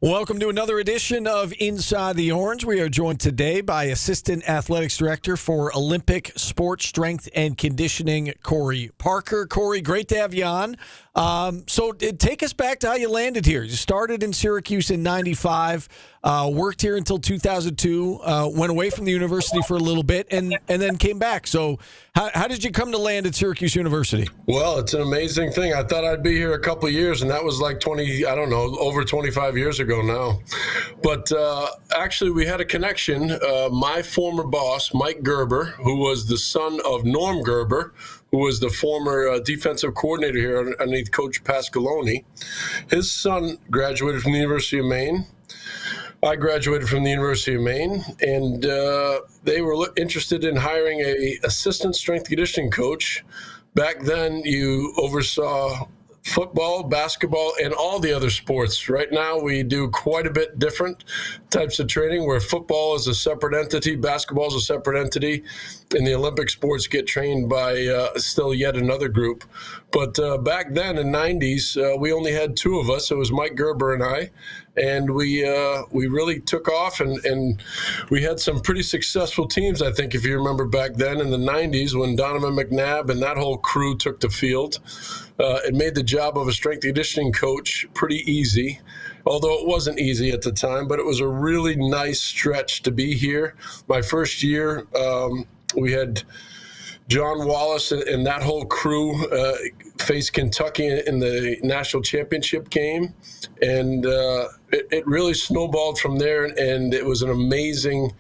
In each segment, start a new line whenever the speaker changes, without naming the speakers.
Welcome to another edition of Inside the Orange. We are joined today by Assistant Athletics Director for Olympic Sports Strength and Conditioning, Corey Parker. Corey, great to have you on. Take us back to how you landed here. You started in Syracuse in 95, worked here until 2002, went away from the university for a little bit, and then came back. So how did you come to land at Syracuse University?
Well, it's an amazing thing. I thought I'd be here a couple of years, and that was like over 25 years ago now. But actually, we had a connection. My former boss, Mike Gerber, who was the son of Norm Gerber, who was the former defensive coordinator here underneath Coach Pasqualoni. His son graduated from the University of Maine. I graduated from the University of Maine, and they were interested in hiring a assistant strength conditioning coach. Back then, you oversaw football, basketball, and all the other sports. Right now, we do quite a bit different types of training where football is a separate entity, basketball is a separate entity, and the Olympic sports get trained by still yet another group. But back then in the 90s, we only had two of us. It was Mike Gerber and I. And we really took off, and we had some pretty successful teams, I think, if you remember back then in the 90s when Donovan McNabb and that whole crew took the field. It made the job of a strength and conditioning coach pretty easy, although it wasn't easy at the time, but it was a really nice stretch to be here. My first year, we had John Wallace and that whole crew faced Kentucky in the national championship game, and it really snowballed from there, and it was an amazing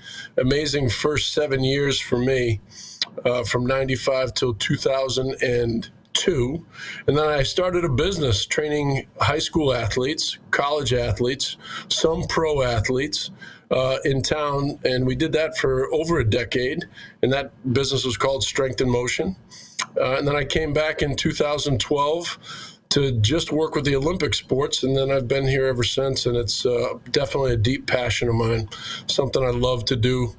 first 7 years for me, from 95 till 2002. And then I started a business training high school athletes, college athletes, some pro athletes, in town, and we did that for over a decade, and that business was called Strength in Motion. And then I came back in 2012 to just work with the Olympic sports, and then I've been here ever since, and it's definitely a deep passion of mine, something I love to do.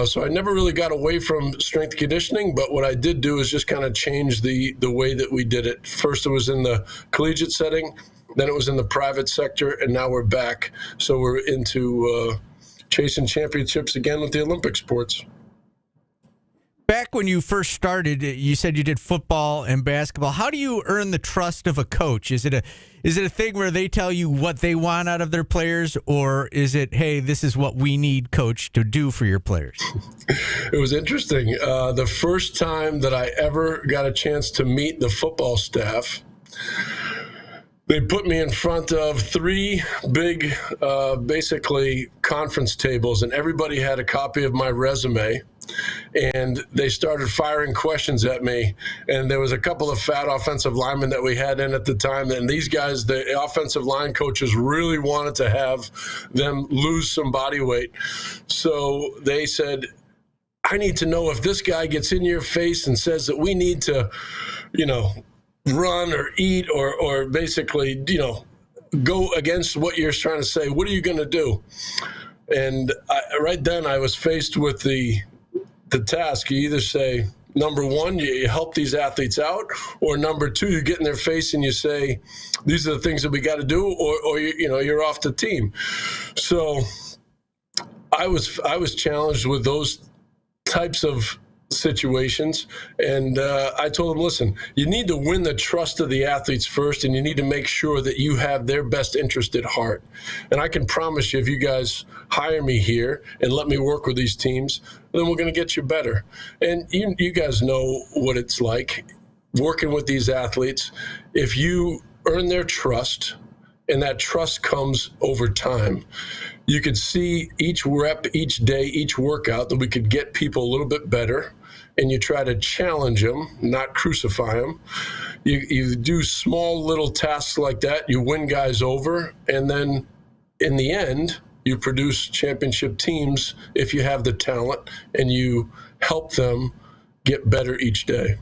So I never really got away from strength conditioning, but what I did do is just kind of change the way that we did it. First, it was in the collegiate setting, then it was in the private sector, and now we're back. So we're into chasing championships again with the Olympic sports.
Back when you first started, you said you did football and basketball. How do you earn the trust of a coach? Is it a thing where they tell you what they want out of their players, or is it, hey, this is what we need, coach, to do for your players?
It was interesting. The first time that I ever got a chance to meet the football staff, they put me in front of three big, basically conference tables, and everybody had a copy of my resume. And they started firing questions at me. And there was a couple of fat offensive linemen that we had in at the time. And these guys, the offensive line coaches, really wanted to have them lose some body weight. So they said, I need to know if this guy gets in your face and says that we need to, run or eat or basically, go against what you're trying to say. What are you going to do? And right then I was faced with the task. You either say, number one, you help these athletes out, or number two, you get in their face and you say, these are the things that we got to do, or you're off the team. So I was challenged with those types of situations, and I told them, listen, you need to win the trust of the athletes first, and you need to make sure that you have their best interest at heart. And I can promise you, if you guys hire me here and let me work with these teams, then we're going to get you better. And you guys know what it's like working with these athletes. If you earn their trust, and that trust comes over time, you could see each rep, each day, each workout that we could get people a little bit better, and you try to challenge them, not crucify them. You do small little tasks like that, you win guys over, and then in the end, you produce championship teams if you have the talent and you help them get better each day.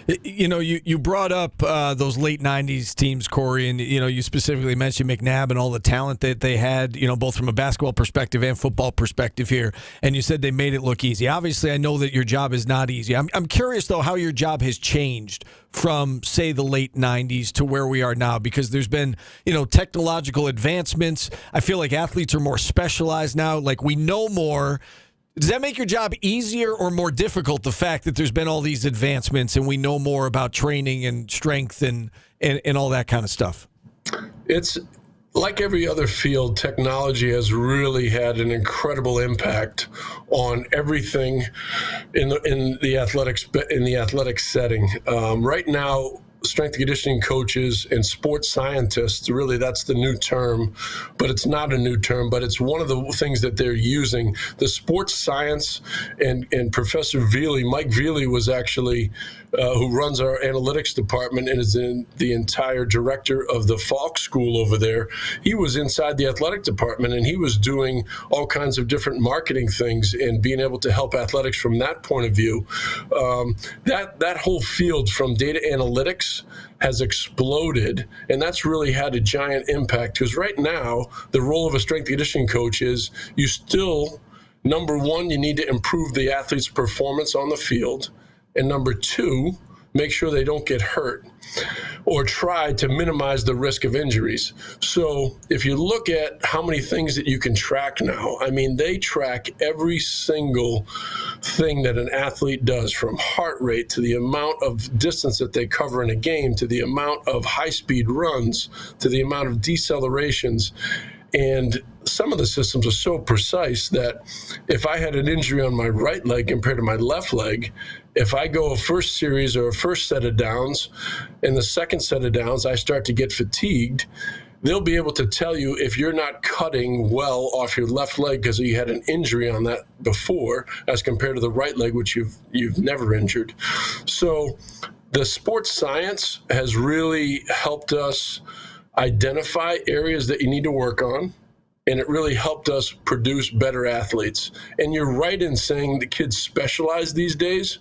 You brought up those late 90s teams, Corey, and, you specifically mentioned McNabb and all the talent that they had, both from a basketball perspective and football perspective here. And you said they made it look easy. Obviously, I know that your job is not easy. I'm curious, though, how your job has changed from, say, the late 90s to where we are now, because there's been, technological advancements. I feel like athletes are more specialized now. Like, we know more. Does that make your job easier or more difficult, the fact that there's been all these advancements and we know more about training and strength and all that kind of stuff?
It's like every other field, technology has really had an incredible impact on everything in the athletic setting. Right now, strength and conditioning coaches and sports scientists, really that's the new term, but it's not a new term, but it's one of the things that they're using. The sports science and Professor Veely, Mike Veely was actually, who runs our analytics department and is the entire director of the Falk School over there. He was inside the athletic department and he was doing all kinds of different marketing things and being able to help athletics from that point of view. That whole field from data analytics has exploded, and that's really had a giant impact, because right now the role of a strength and conditioning coach is you still, number one, you need to improve the athlete's performance on the field, and number two, make sure they don't get hurt or try to minimize the risk of injuries. So if you look at how many things that you can track now, I mean, they track every single thing that an athlete does, from heart rate to the amount of distance that they cover in a game, to the amount of high-speed runs, to the amount of decelerations. And some of the systems are so precise that if I had an injury on my right leg compared to my left leg, if I go a first series or a first set of downs, and the second set of downs, I start to get fatigued, they'll be able to tell you if you're not cutting well off your left leg because you had an injury on that before, as compared to the right leg, which you've never injured. So the sports science has really helped us identify areas that you need to work on, and it really helped us produce better athletes. And you're right in saying the kids specialize these days,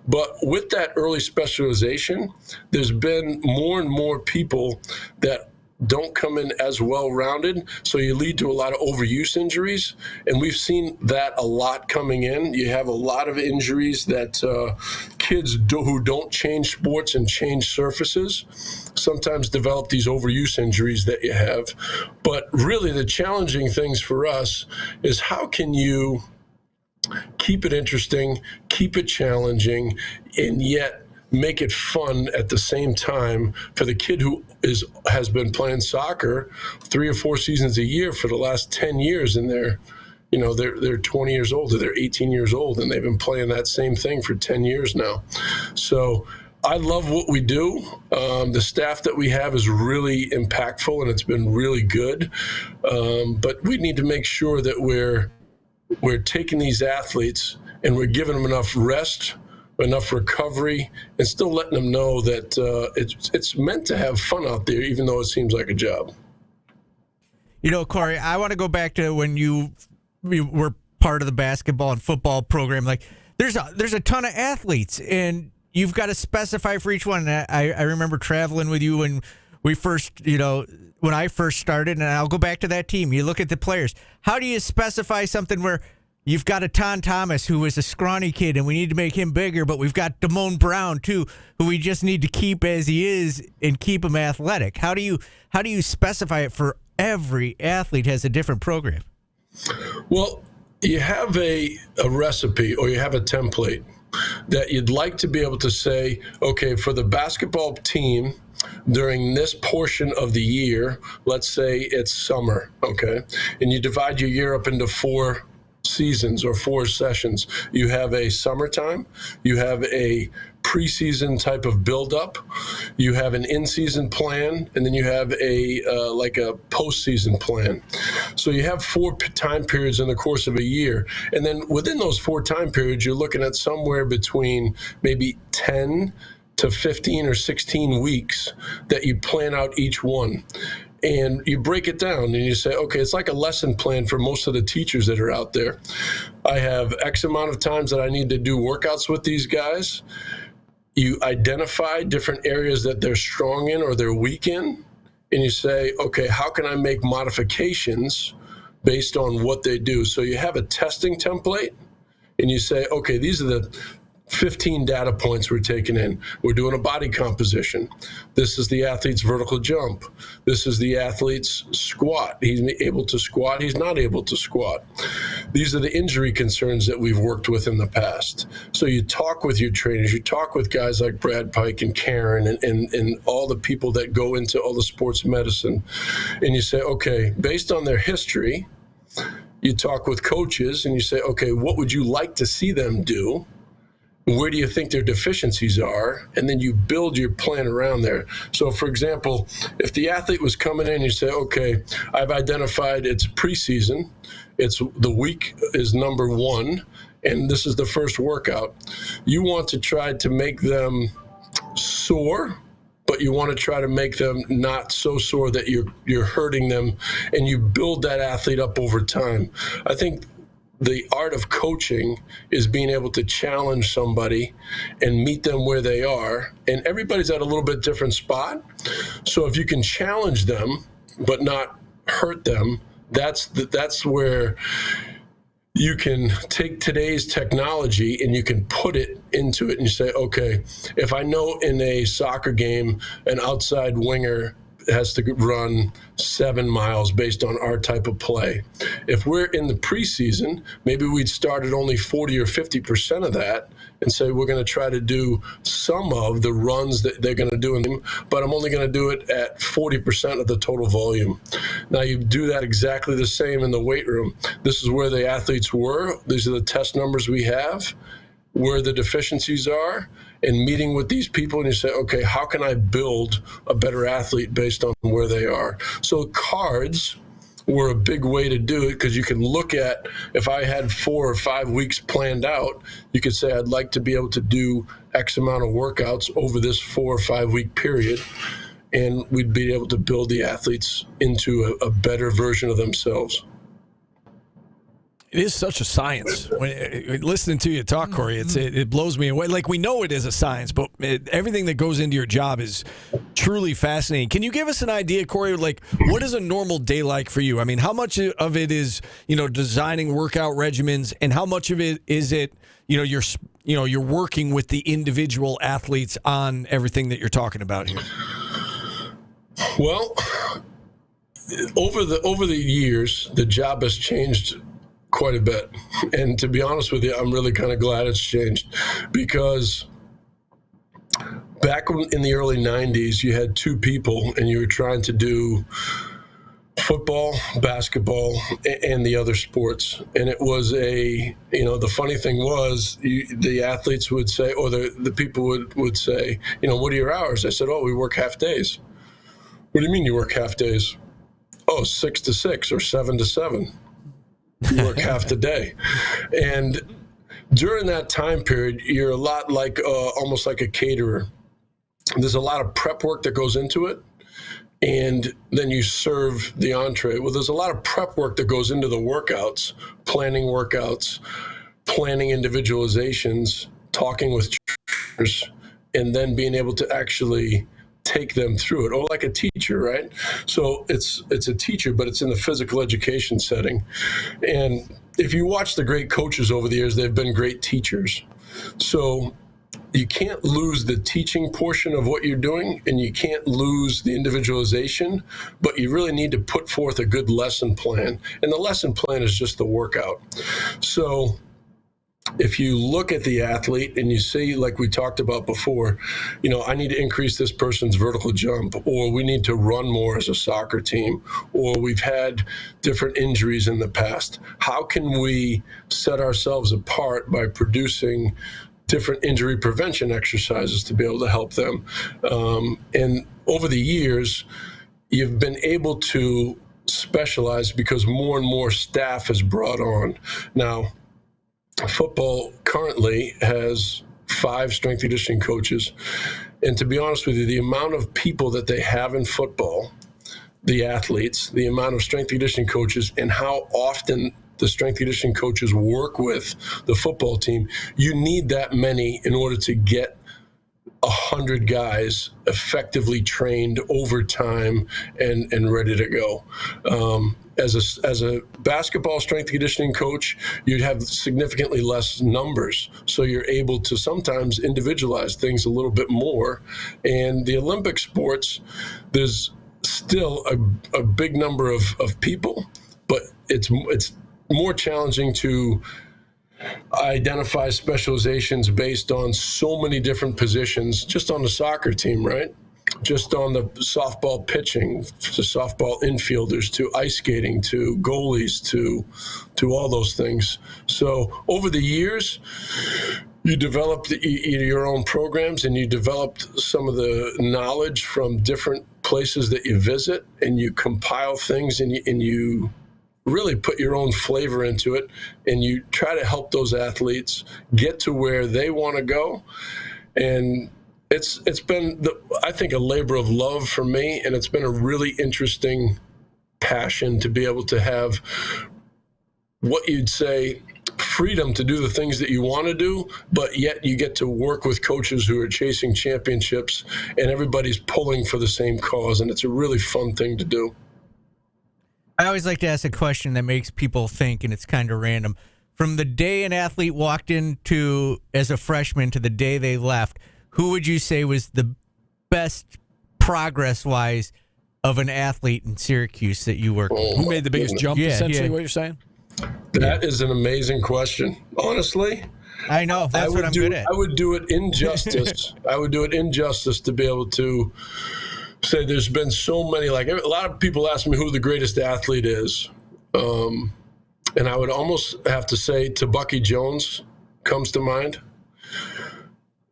but with that early specialization, there's been more and more people that don't come in as well-rounded, so you lead to a lot of overuse injuries, and we've seen that a lot coming in. You have a lot of injuries that kids who don't change sports and change surfaces sometimes develop these overuse injuries that you have. But really the challenging things for us is, how can you keep it interesting, keep it challenging, and yet make it fun at the same time for the kid who has been playing soccer 3 or 4 seasons a year for the last 10 years, and they're 20 years old, or they're 18 years old, and they've been playing that same thing for 10 years now. So I love what we do. The staff that we have is really impactful, and it's been really good. But we need to make sure that we're taking these athletes and we're giving them enough rest, enough recovery, and still letting them know that it's meant to have fun out there, even though it seems like a job.
Corey, I want to go back to when you were part of the basketball and football program. Like, there's a ton of athletes, and you've got to specify for each one. And I remember traveling with you when we first, when I first started, and I'll go back to that team. You look at the players. How do you specify something where you've got a Ton Thomas, who is a scrawny kid, and we need to make him bigger, but we've got Damone Brown too, who we just need to keep as he is and keep him athletic? How do you specify it for every athlete has a different program?
Well, you have a recipe, or you have a template that you'd like to be able to say, okay, for the basketball team during this portion of the year, let's say it's summer, okay, and you divide your year up into 4 seasons or 4 sessions. You have a summertime, you have a preseason type of build-up, you have an in-season plan, and then you have a postseason plan. So you have 4 time periods in the course of a year, and then within those 4 time periods, you're looking at somewhere between maybe 10 to 15 or 16 weeks that you plan out each one. And you break it down and you say, okay, it's like a lesson plan for most of the teachers that are out there. I have X amount of times that I need to do workouts with these guys. you identify different areas that they're strong in or they're weak in, and you say, okay, how can I make modifications based on what they do? So you have a testing template, and you say, okay, these are the 15 data points we're taking in. We're doing a body composition. This is the athlete's vertical jump. This is the athlete's squat. He's able to squat. He's not able to squat. These are the injury concerns that we've worked with in the past. So you talk with your trainers, you talk with guys like Brad Pike and Karen and all the people that go into all the sports medicine. And you say, okay, based on their history, you talk with coaches and you say, okay, what would you like to see them do? Where do you think their deficiencies are? And then you build your plan around there. So, for example, if the athlete was coming in, you say, okay, I've identified it's preseason. It's the week is number 1, and this is the first workout. You want to try to make them sore, but you want to try to make them not so sore that you're hurting them, and you build that athlete up over time. I think the art of coaching is being able to challenge somebody and meet them where they are. And everybody's at a little bit different spot. So if you can challenge them, but not hurt them, that's where you can take today's technology and you can put it into it and you say, okay, if I know in a soccer game, an outside winger has to run 7 miles based on our type of play. If we're in the preseason, maybe we'd start at only 40 or 50% of that and say we're going to try to do some of the runs that they're going to do in them, but I'm only going to do it at 40% of the total volume. Now you do that exactly the same in the weight room. This is where the athletes were. These are the test numbers we have, where the deficiencies are, and meeting with these people, and you say, okay, how can I build a better athlete based on where they are? So cards were a big way to do it, because you can look at, if I had 4 or 5 weeks planned out, you could say, I'd like to be able to do X amount of workouts over this 4 or 5 week period, and we'd be able to build the athletes into a better version of themselves.
It is such a science. Listening to you talk, Corey, it blows me away. Like, we know it is a science, but everything that goes into your job is truly fascinating. Can you give us an idea, Corey, like, what is a normal day like for you? I mean, how much of it is, designing workout regimens, and how much of it is it, you're working with the individual athletes on everything that you're talking about here?
Well, over the years, the job has changed quite a bit. And to be honest with you, I'm really kind of glad it's changed, because back in the early 90s, you had 2 people and you were trying to do football, basketball, and the other sports. And it was the funny thing was, the athletes would say, or the people would say, what are your hours? I said, oh, we work half days. What do you mean you work half days? Oh, 6 to 6 or 7 to 7. You work half the day. And during that time period, you're a lot like almost like a caterer. There's a lot of prep work that goes into it, and then you serve the entree. Well, there's a lot of prep work that goes into the workouts, planning individualizations, talking with trainers, and then being able to actually take them through it. Oh, like a teacher, right? So it's a teacher, but it's in the physical education setting. And if you watch the great coaches over the years, they've been great teachers. So you can't lose the teaching portion of what you're doing, and you can't lose the individualization, but you really need to put forth a good lesson plan. And the lesson plan is just the workout. So if you look at the athlete and you see, like we talked about before, I need to increase this person's vertical jump, or we need to run more as a soccer team, or we've had different injuries in the past. How can we set ourselves apart by producing different injury prevention exercises to be able to help them? And over the years, you've been able to specialize because more and more staff is brought on. Now, football currently has 5 strength and conditioning coaches. And to be honest with you, the amount of people that they have in football, the athletes, the amount of strength and conditioning coaches, and how often the strength and conditioning coaches work with the football team, you need that many in order to get 100 guys effectively trained over time and ready to go. As a basketball strength and conditioning coach, you'd have significantly less numbers. So you're able to sometimes individualize things a little bit more. And the Olympic sports, there's still a big number of people, but it's more challenging to identify specializations based on so many different positions, just on the soccer team, right? Just on the softball pitching, to softball infielders, to ice skating, to goalies, to all those things. So over the years, you developed your own programs, and you developed some of the knowledge from different places that you visit, and you compile things, and you really put your own flavor into it, and you try to help those athletes get to where they want to go. And it's been, I think, a labor of love for me, and it's been a really interesting passion to be able to have what you'd say freedom to do the things that you want to do, but yet you get to work with coaches who are chasing championships, and everybody's pulling for the same cause, and it's a really fun thing to do.
I always like to ask a question that makes people think, and it's kind of random. From the day an athlete walked into as a freshman to the day they left, who would you say was the best progress-wise of an athlete in Syracuse that you worked with?
Who made the biggest jump, essentially, what you're saying?
That is an amazing question. Honestly,
I know. That's what I'm good at.
I would do it injustice. I would do it injustice to be able to say there's been so many, like a lot of people ask me who the greatest athlete is. And I would almost have to say Bucky Jones comes to mind.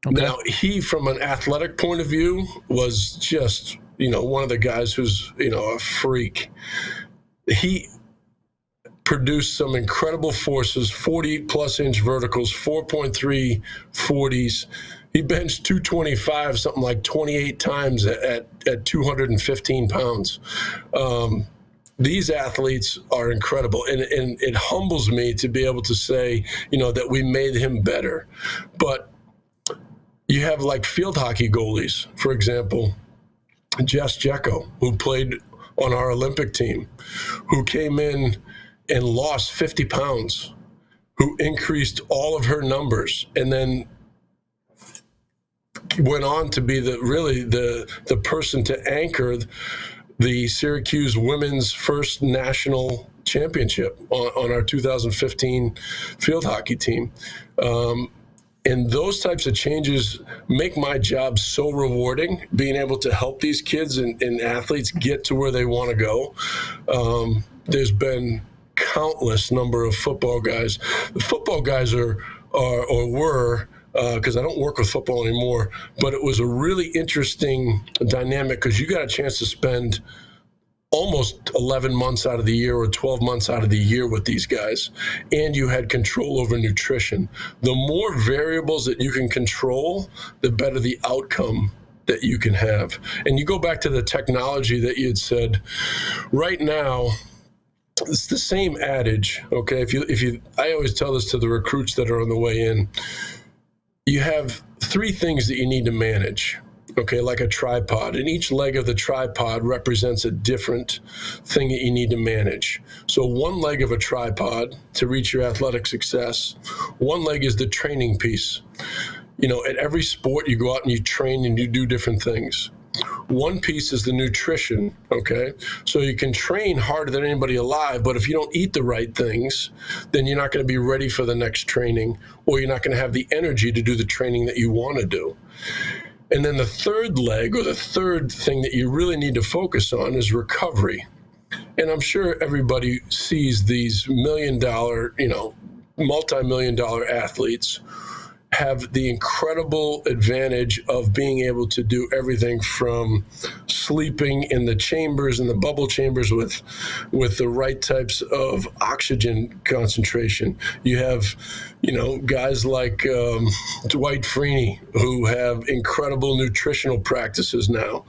Okay. Now, he, from an athletic point of view, was just, one of the guys who's, a freak. He produced some incredible forces, 40-plus inch verticals, 4.3 40s. He benched 225, something like 28 times at 215 pounds. These athletes are incredible, and it humbles me to be able to say, that we made him better. But you have like field hockey goalies, for example, Jess Jecko, who played on our Olympic team, who came in and lost 50 pounds, who increased all of her numbers, and then went on to be the person to anchor the Syracuse women's first national championship on our 2015 field hockey team. And those types of changes make my job so rewarding, being able to help these kids and athletes get to where they want to go. There's been countless number of football guys. The football guys were, because I don't work with football anymore, but it was a really interesting dynamic because you got a chance to spend almost 11 months out of the year or 12 months out of the year with these guys, and you had control over nutrition. The more variables that you can control, the better the outcome that you can have. And you go back to the technology that you had said. Right now, it's the same adage, okay? I always tell this to the recruits that are on the way in. You have three things that you need to manage, okay, like a tripod. And each leg of the tripod represents a different thing that you need to manage. So one leg of a tripod to reach your athletic success, one leg is the training piece. At every sport, you go out and you train and you do different things. One piece is the nutrition, okay? So you can train harder than anybody alive, but if you don't eat the right things, then you're not going to be ready for the next training, or you're not going to have the energy to do the training that you want to do. And then the third leg, or the third thing that you really need to focus on, is recovery. And I'm sure everybody sees these multi-million dollar athletes have the incredible advantage of being able to do everything from sleeping in the chambers and the bubble chambers with the right types of oxygen concentration. You have, guys like Dwight Freeney, who have incredible nutritional practices now.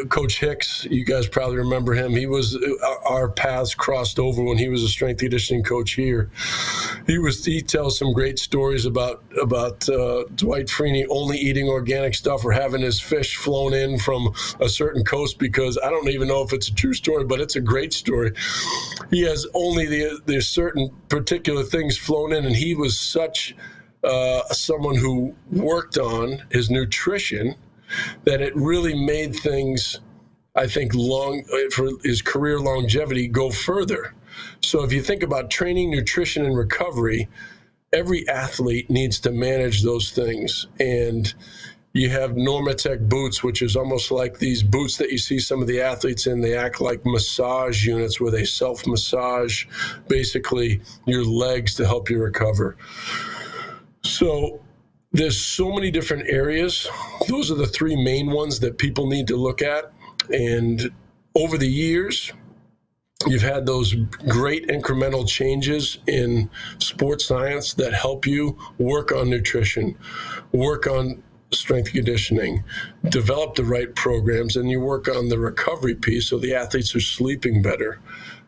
Coach Hicks, you guys probably remember him. Our paths crossed over when he was a strength conditioning coach here. He tells some great stories about Dwight Freeney only eating organic stuff or having his fish flown in from a certain coast, because I don't even know if it's a true story, but it's a great story. He has only there's certain particular things flown in, and he was such someone who worked on his nutrition that it really made things, I think, for his career longevity go further. So if you think about training, nutrition, and recovery, every athlete needs to manage those things. And you have Normatec boots, which is almost like these boots that you see some of the athletes in. They act like massage units where they self-massage basically your legs to help you recover. So there's so many different areas. Those are the three main ones that people need to look at. And over the years, you've had those great incremental changes in sports science that help you work on nutrition, work on strength conditioning, develop the right programs, and you work on the recovery piece so the athletes are sleeping better.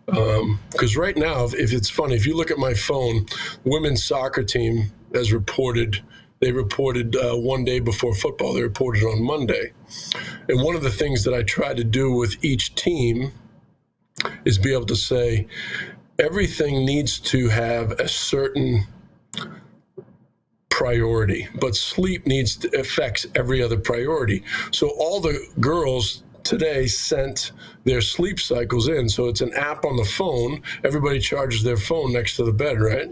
Because right now, if it's funny, if you look at my phone, women's soccer team has reported. They reported one day before football. They reported on Monday. And one of the things that I try to do with each team is be able to say everything needs to have a certain priority, but sleep affects every other priority. So all the girls today sent their sleep cycles in. So it's an app on the phone. Everybody charges their phone next to the bed, right?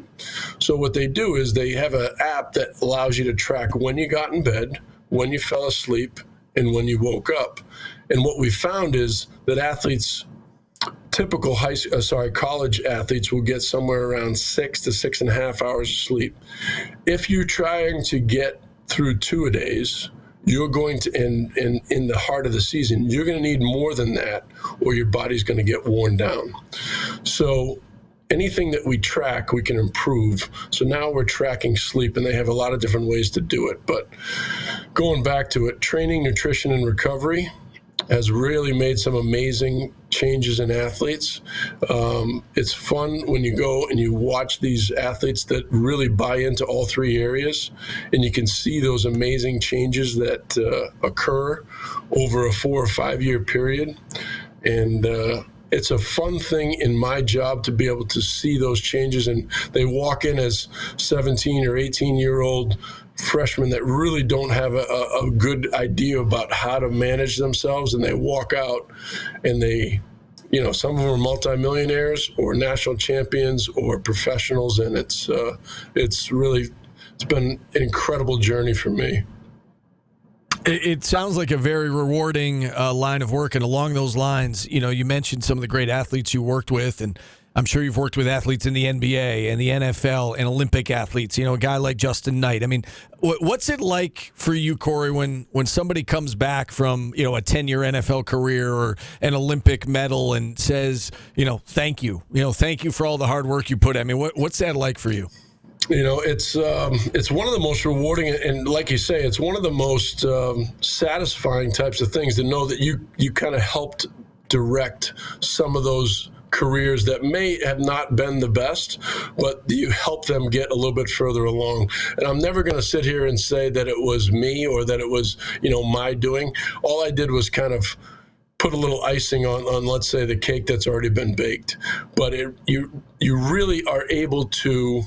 So what they do is they have an app that allows you to track when you got in bed, when you fell asleep, and when you woke up. And what we found is that athletes, typical college athletes, will get somewhere around 6 to 6.5 hours of sleep. If you're trying to get through 2-a-days, you're going to, in the heart of the season, you're going to need more than that, or your body's going to get worn down. So anything that we track, we can improve. So now we're tracking sleep, and they have a lot of different ways to do it. But going back to it, training, nutrition, and recovery has really made some amazing changes in athletes. It's fun when you go and you watch these athletes that really buy into all three areas, and you can see those amazing changes that occur over a 4 or 5 year period. And it's a fun thing in my job to be able to see those changes. And they walk in as 17 or 18-year-old freshmen that really don't have a good idea about how to manage themselves, and they walk out and they, some of them are multimillionaires or national champions or professionals, and it's been an incredible journey for me.
It sounds like a very rewarding line of work, and along those lines, you mentioned some of the great athletes you worked with, and I'm sure you've worked with athletes in the NBA and the NFL and Olympic athletes, a guy like Justin Knight. I mean, what's it like for you, Corey, when somebody comes back from, a 10-year NFL career or an Olympic medal and says, thank you, thank you for all the hard work you put in? I mean, what's that like for you?
It's one of the most rewarding, and like you say, it's one of the most satisfying types of things to know that you kind of helped direct some of those careers that may have not been the best, but you help them get a little bit further along. And I'm never going to sit here and say that it was me or that it was, my doing. All I did was kind of put a little icing on let's say, the cake that's already been baked. But you really are able to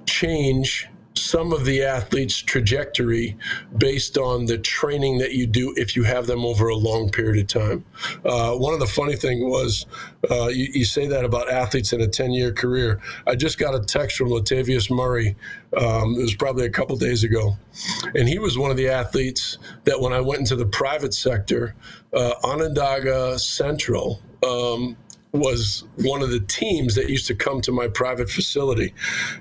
change some of the athletes' trajectory based on the training that you do if you have them over a long period of time. One of the funny things was, you say that about athletes in a 10-year career. I just got a text from Latavius Murray. It was probably a couple days ago. And he was one of the athletes that when I went into the private sector, Onondaga Central, was one of the teams that used to come to my private facility.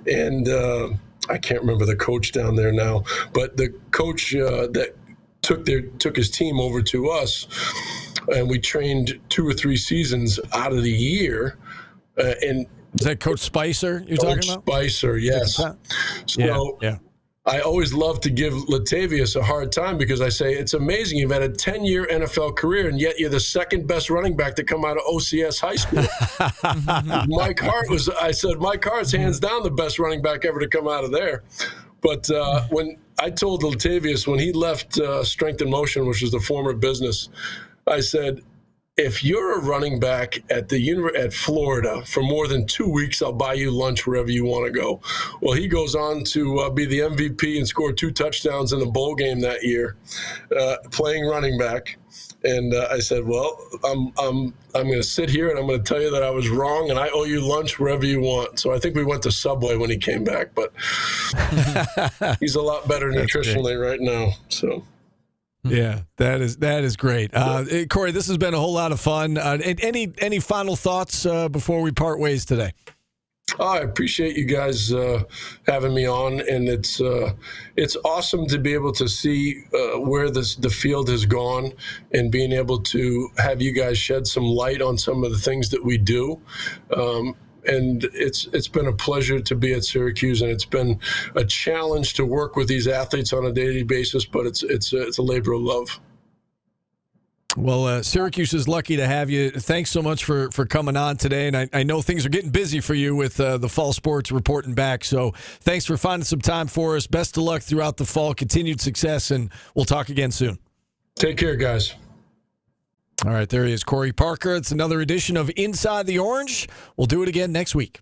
And I can't remember the coach down there now, but the coach that took his team over to us, and we trained 2 or 3 seasons out of the year. And
is that Coach Spicer you're talking about?
Spicer, yes.
So
yeah. I always love to give Latavius a hard time because I say, it's amazing. You've had a 10-year NFL career, and yet you're the second best running back to come out of OCS high school. Mike Hart's hands down the best running back ever to come out of there. But when I told Latavius, when he left Strength in Motion, which was the former business, I said, if you're a running back at Florida for more than 2 weeks, I'll buy you lunch wherever you want to go. Well, he goes on to be the MVP and score 2 touchdowns in the bowl game that year, playing running back. And I said, well, I'm going to sit here and I'm going to tell you that I was wrong, and I owe you lunch wherever you want. So I think we went to Subway when he came back, but he's a lot better nutritionally right now. So.
Yeah, that is great. Corey, this has been a whole lot of fun. Any final thoughts before we part ways today?
I appreciate you guys having me on, and it's awesome to be able to see where the field has gone, and being able to have you guys shed some light on some of the things that we do. And it's been a pleasure to be at Syracuse, and it's been a challenge to work with these athletes on a daily basis, but it's a labor of love.
Well, Syracuse is lucky to have you. Thanks so much for coming on today, and I know things are getting busy for you with the fall sports reporting back, so thanks for finding some time for us. Best of luck throughout the fall, continued success, and we'll talk again soon.
Take care, guys.
All right, there he is, Corey Parker. It's another edition of Inside the Orange. We'll do it again next week.